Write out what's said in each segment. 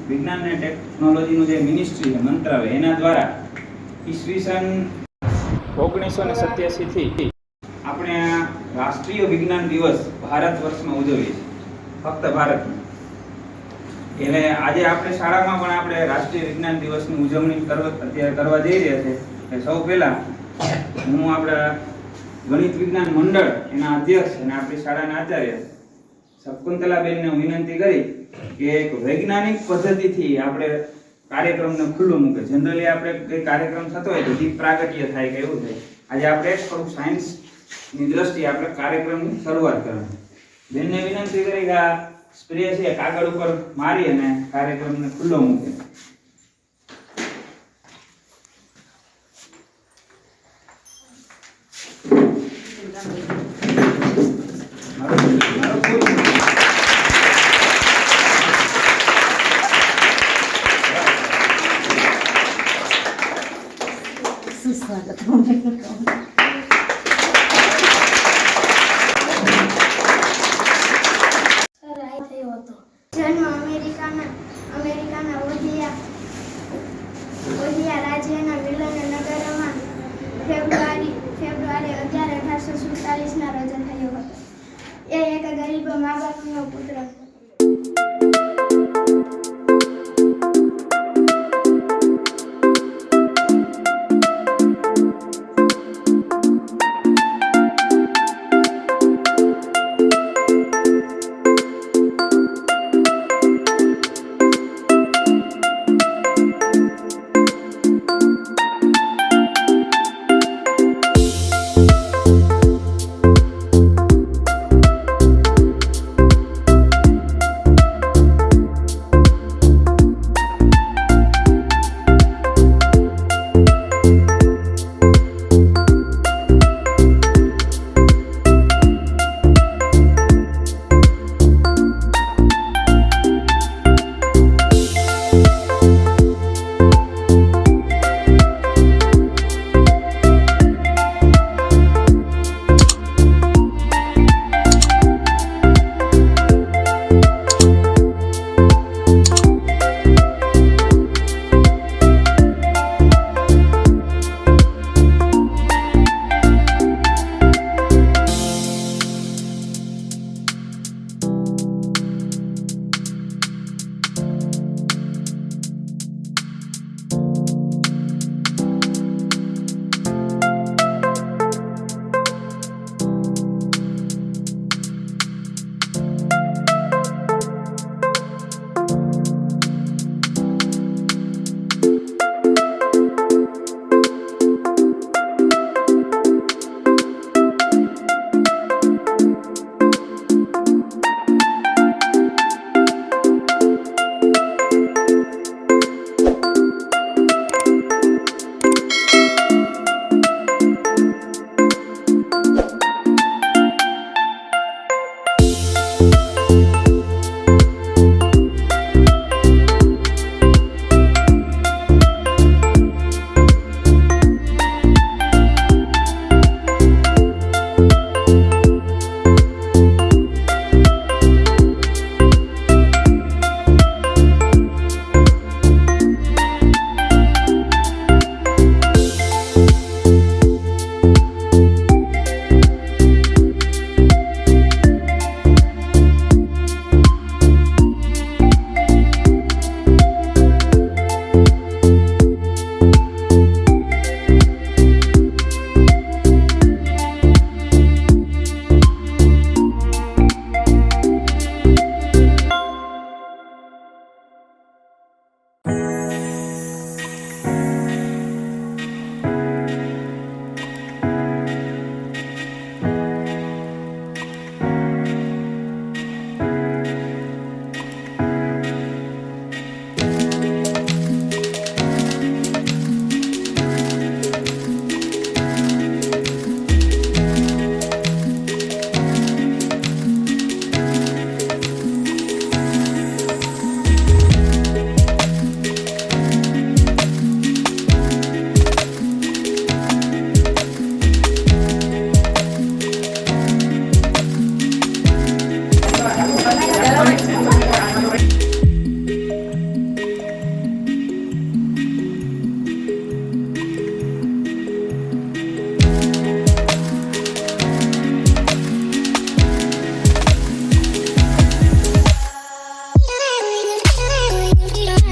विज्ञान ने technology no जे ministry है मंत्रालय एना द्वारा ईस्वीसन 1987 थी આપણે આ રાષ્ટ્રીય વિજ્ઞાન દિવસ ભારત વર્ષમાં ઉજવીએ છીએ, ફક્ત ભારતમાં. એટલે આજે આપણે શાળામાં પણ આપણે રાષ્ટ્રીય વિજ્ઞાન દિવસની ઉજવણી અત્યારે કરવા જઈ રહ્યા છે. સૌ પહેલા હું આપણા ગણિત વિજ્ઞાન મંડળ એના અધ્યક્ષ અને આપણી શાળાના આચાર્ય શકુંતલાબેનને વિનંતી કરી કે એક વૈજ્ઞાનિક પદ્ધતિથી આપણે કાર્યક્રમને ખુલ્લો મૂકે. જનરલી આપણે કોઈ કાર્યક્રમ થતો હોય તો દીપ પ્રાગટ્ય થાય કે એવું થાય. આજે આપણે થોડું સાયન્સ ની દ્રષ્ટિએ આપણે કાર્યક્રમની શરૂઆત કરવાની. બેનને વિનંતી કરી કે આ સ્પ્રે છે કાગળ ઉપર મારી અને કાર્યક્રમને ખુલ્લો મૂકે. જન્મ અમેરિકાના ઓહિયા રાજ્યના વિલન નગરમાં ફેબ્રુઆરી 11, 1847 રોજ થયો હતો. એ એક ગરીબ મા બાપનો પુત્ર હતો.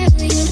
Primary